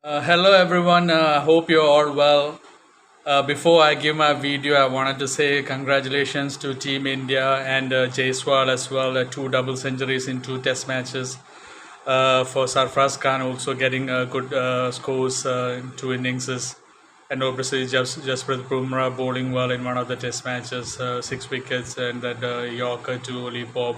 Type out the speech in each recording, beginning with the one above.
Hello everyone, hope you're all well. Before I give my video, I wanted to say congratulations to Team India and Jaiswal as well, two double centuries in two test matches. For Sarfraz Khan also getting good scores in two innings. And obviously Jasprit Bumrah bowling well in one of the test matches, 6 wickets, and then Yorker to Oli Bob.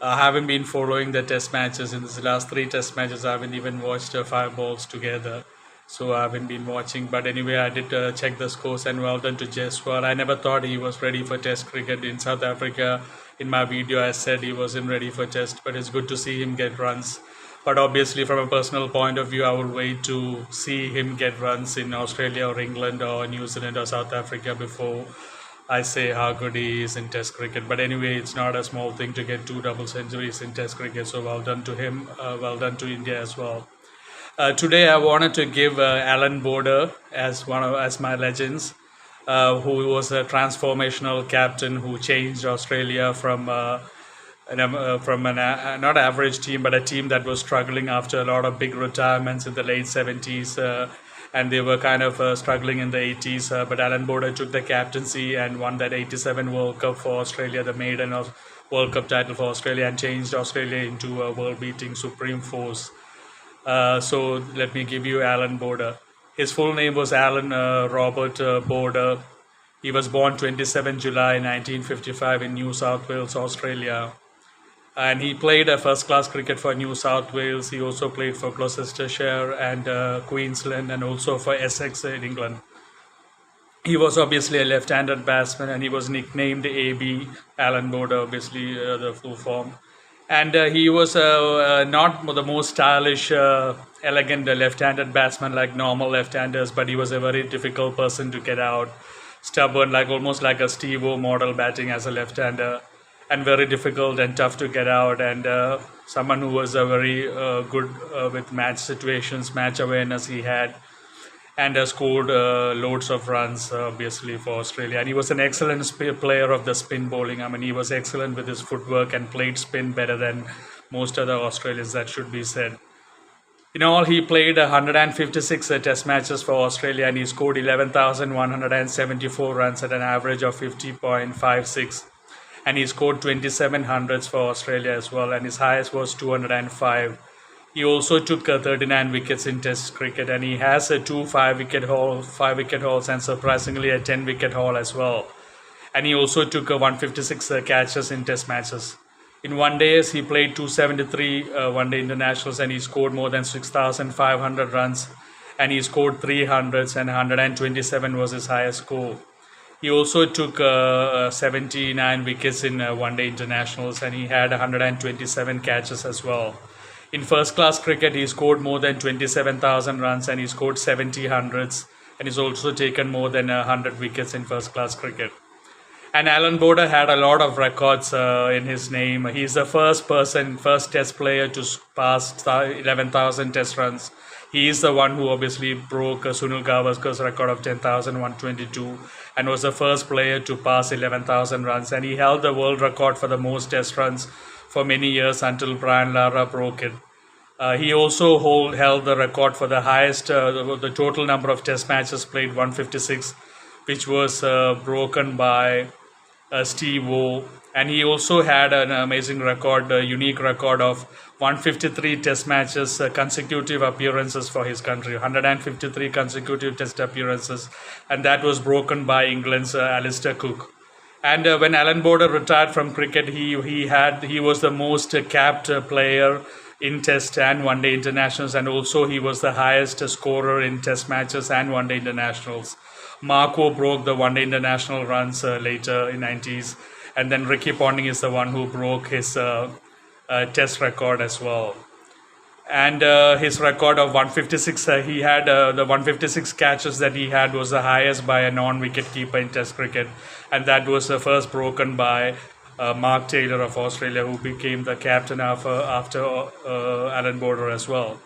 I haven't been following the test matches in the last three test matches. I haven't even watched five balls together, so I haven't been watching. But anyway, I did check the scores, and well done to Jaiswal. I never thought he was ready for Test cricket in South Africa. In my video, I said he wasn't ready for Test, but it's good to see him get runs. But obviously, from a personal point of view, I would wait to see him get runs in Australia or England or New Zealand or South Africa before I say how good he is in Test cricket. But anyway, it's not a small thing to get two double centuries in Test cricket. So well done to him. Well done to India as well. Today, I wanted to give Allan Border as as my legends, who was a transformational captain who changed Australia from not average team, but a team that was struggling after a lot of big retirements in the late 70s. And they were kind of struggling in the 80s. But Allan Border took the captaincy and won that 87 World Cup for Australia, the maiden of World Cup title for Australia, and changed Australia into a world-beating supreme force. So let me give you Allan Border. His full name was Allan Robert Border. He was born 27 July 1955 in New South Wales, Australia. And he played first-class cricket for New South Wales. He also played for Gloucestershire and Queensland, and also for Essex in England. He was obviously a left-handed batsman, and he was nicknamed AB, Allan Border, obviously the full form. And he was not the most stylish, elegant left-handed batsman like normal left-handers, but he was a very difficult person to get out. Stubborn, like almost like a Steve-O model batting as a left-hander, and very difficult and tough to get out, and someone who was very good with match situations, match awareness he had, and scored loads of runs obviously for Australia. And he was an excellent player of the spin bowling. I mean, he was excellent with his footwork and played spin better than most other Australians, that should be said. In all, he played 156 test matches for Australia, and he scored 11,174 runs at an average of 50.56. And he scored 27 hundreds for Australia as well, and his highest was 205. He also took 39 wickets in Test cricket, and he has a two 5 wicket hauls, and surprisingly a 10 wicket haul as well. And he also took 156 catches in Test matches. In one days, he played 273 one-day internationals, and he scored more than 6,500 runs, and he scored 300s, and 127 was his highest score. He also took 79 wickets in one-day internationals, and he had 127 catches as well. In first-class cricket, he scored more than 27,000 runs, and he scored 70 hundreds, and he's also taken more than 100 wickets in first-class cricket. And Allan Border had a lot of records in his name. He's the first test player to pass 11,000 test runs. He is the one who obviously broke Sunil Gavaskar's record of 10,122, and was the first player to pass 11,000 runs. And he held the world record for the most test runs for many years until Brian Lara broke it. He also held the record for the highest, the total number of test matches played, 156, which was broken by Steve-O. And he also had an amazing record, a unique record of 153 test matches, consecutive appearances for his country, 153 consecutive test appearances, and that was broken by England's Alistair Cook. And when Allan Border retired from cricket, he was the most capped player in Test and One-Day internationals, and also he was the highest scorer in Test matches and One-Day internationals. Marco broke the One-Day international runs later in 90s, and then Ricky Ponting is the one who broke his Test record as well. And his record of 156, he had the 156 catches that he had was the highest by a non-wicket keeper in Test cricket, and that was first broken by Mark Taylor of Australia, who became the captain after Allan Border as well.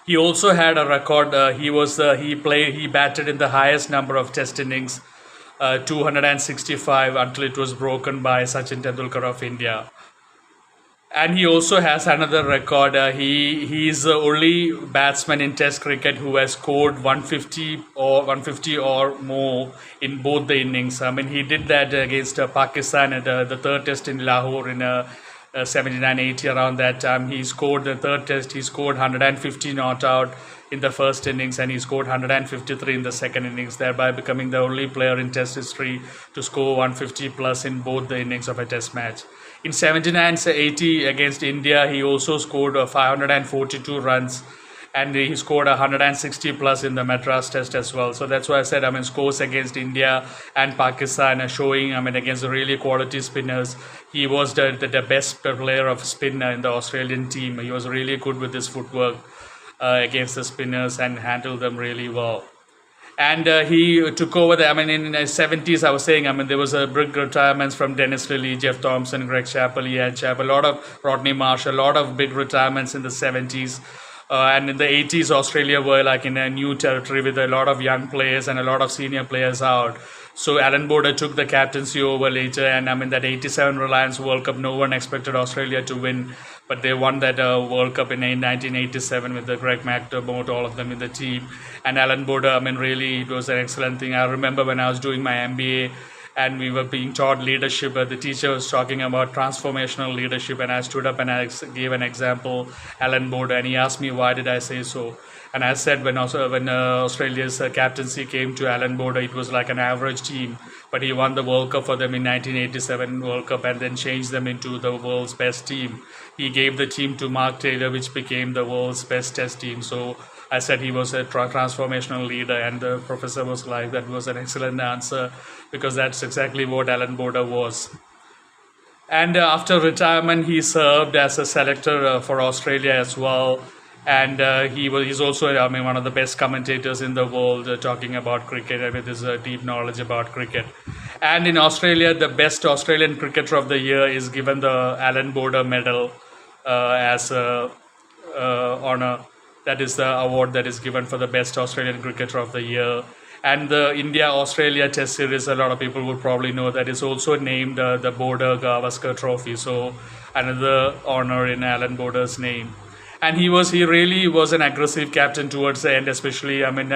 He also had a record. He batted in the highest number of Test innings, 265, until it was broken by Sachin Tendulkar of India. And he also has another record. He is the only batsman in Test cricket who has scored 150 or more in both the innings. I mean, he did that against Pakistan at the third Test in Lahore in 79-80. Around that time, he scored the third Test. He scored 150 not out in the first innings, and he scored 153 in the second innings, thereby becoming the only player in Test history to score 150 plus in both the innings of a Test match. In 79-80 against India, he also scored 542 runs, and he scored 160 plus in the Madras Test as well. So that's why I said, I mean, scores against India and Pakistan are showing, I mean, against really quality spinners. He was the best player of spinner in the Australian team. He was really good with his footwork against the spinners and handled them really well. And he took over I mean, in the 70s, I was saying, I mean, there was a big retirements from Dennis Lilly, Jeff Thompson, Greg Chappell, Ian Chappell, a lot of Rodney Marsh, a lot of big retirements in the 70s. And in the 80s, Australia were like in a new territory with a lot of young players and a lot of senior players out. So Alan Border took the captaincy over later, and I mean that 87 Reliance World Cup, no one expected Australia to win, but they won that World Cup in 1987 with the Greg McDermott, all of them in the team. And Alan Border, I mean, really, it was an excellent thing. I remember when I was doing my MBA, and we were being taught leadership. The teacher was talking about transformational leadership, and I stood up and I gave an example, Alan Border, and he asked me why did I say so. And I said when Australia's captaincy came to Alan Border, it was like an average team, but he won the World Cup for them in 1987 World Cup and then changed them into the world's best team. He gave the team to Mark Taylor, which became the world's best Test team. So I said he was a transformational leader, and the professor was like, that was an excellent answer, because that's exactly what Alan Border was. And after retirement, he served as a selector for Australia as well. And he's also, I mean, one of the best commentators in the world talking about cricket with his deep knowledge about cricket. And in Australia, the best Australian cricketer of the year is given the Alan Border Medal as a honor. That is the award that is given for the best Australian cricketer of the year. And the India-Australia Test Series, a lot of people would probably know that is also named the Border Gavaskar Trophy. So another honor in Alan Border's name. And he really was an aggressive captain towards the end, especially, I mean,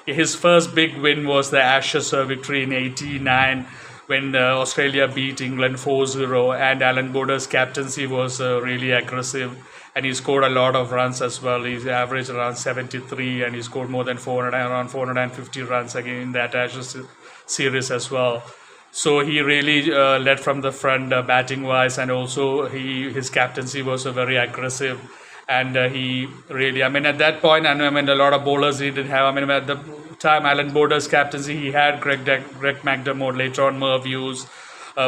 his first big win was the Ashes victory in 89 when Australia beat England 4-0, and Alan Border's captaincy was really aggressive, and he scored a lot of runs as well. He averaged around 73, and he scored more than around 450 runs again in that Ashes series as well. So he really led from the front batting wise, and also his captaincy was very aggressive. And he really, I mean, at that point, I mean, a lot of bowlers he didn't have. I mean, at the time, Alan Border's captaincy, he had Greg McDermott, later on Merv Hughes,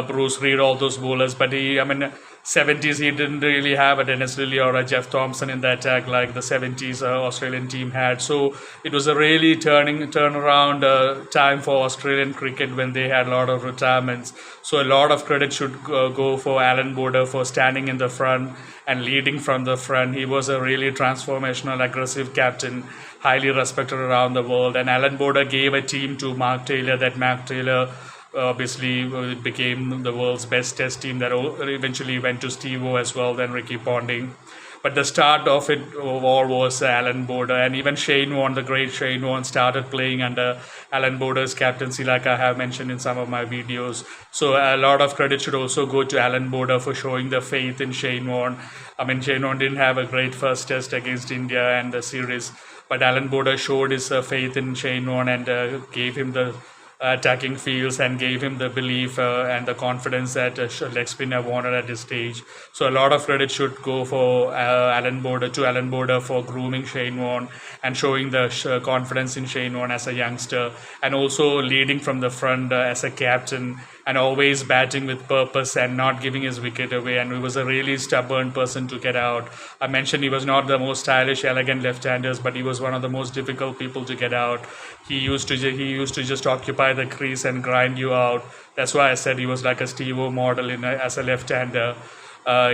Bruce Reid, all those bowlers. But I mean, 70s, he didn't really have a Dennis Lilly or a Jeff Thompson in the attack like the 70s Australian team had. So it was a really turnaround time for Australian cricket when they had a lot of retirements. So a lot of credit should go for Alan Border for standing in the front and leading from the front. He was a really transformational, aggressive captain, highly respected around the world. And Alan Border gave a team to Mark Taylor, that Mark Taylor obviously it became the world's best Test team that eventually went to Steve-O as well, then Ricky Ponting. But the start of it all was Alan Border, and even Shane Warne, the great Shane Warne, started playing under Alan Border's captaincy, like I have mentioned in some of my videos. So a lot of credit should also go to Alan Border for showing the faith in Shane Warne. I mean, Shane Warne didn't have a great first Test against India and the series, but Alan Border showed his faith in Shane Warne and gave him the attacking fields and gave him the belief and the confidence that leg spinner wanted at this stage. So a lot of credit should go for Alan Border for grooming Shane Warne and showing the confidence in Shane Warne as a youngster, and also leading from the front as a captain, and always batting with purpose and not giving his wicket away. And he was a really stubborn person to get out. I mentioned he was not the most stylish, elegant left-handers, but he was one of the most difficult people to get out. He used to just occupy the crease and grind you out. That's why I said he was like a Steve-O model as a left-hander.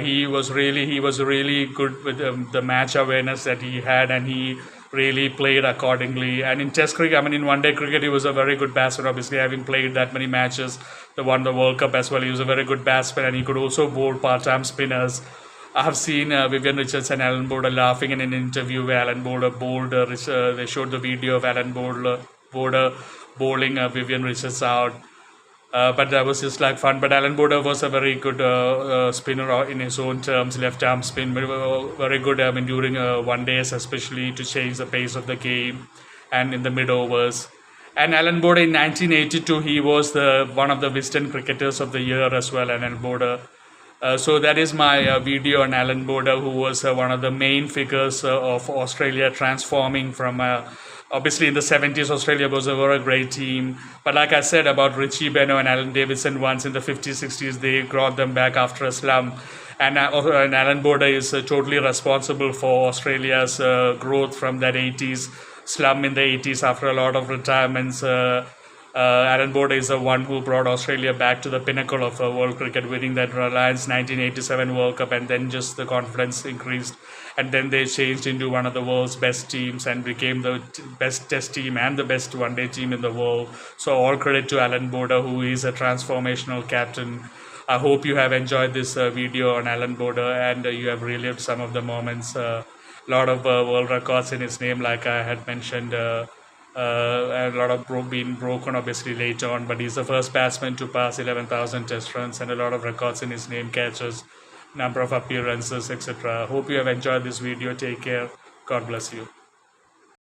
He was really good with the match awareness that he had, and he really played accordingly. And in Test cricket, I mean, in one-day cricket, he was a very good batsman. Obviously, having played that many matches, won the World Cup as well. He was a very good batsman, and he could also bowl part-time spinners. I have seen Vivian Richards and Alan Border laughing in an interview where Alan Border bowled. They showed the video of Border bowling Vivian Richards out. But that was just like fun. But Alan Border was a very good spinner in his own terms, left arm spin, very good. I mean, during one days, especially to change the pace of the game, and in the mid overs. And Alan Border in 1982, he was the one of the Wisden cricketers of the year as well. Alan Border. So that is my video on Alan Border, who was one of the main figures of Australia transforming from. Obviously, in the 70s, Australia was a very great team. But like I said about Richie Benaud and Alan Davidson, once in the 50s, 60s, they brought them back after a slump. And Alan Border is totally responsible for Australia's growth from that 80s slump in the 80s after a lot of retirements. Alan Border is the one who brought Australia back to the pinnacle of world cricket, winning that Reliance 1987 World Cup, and then just the confidence increased. And then they changed into one of the world's best teams and became the best test team and the best one-day team in the world. So all credit to Alan Border, who is a transformational captain. I hope you have enjoyed this video on Alan Border, and you have relived some of the moments. A lot of world records in his name, like I had mentioned. A lot of being broken obviously later on, but he's the first batsman to pass 11,000 test runs, and a lot of records in his name, catches, number of appearances, etc. Hope you have enjoyed this video. Take care. God bless you.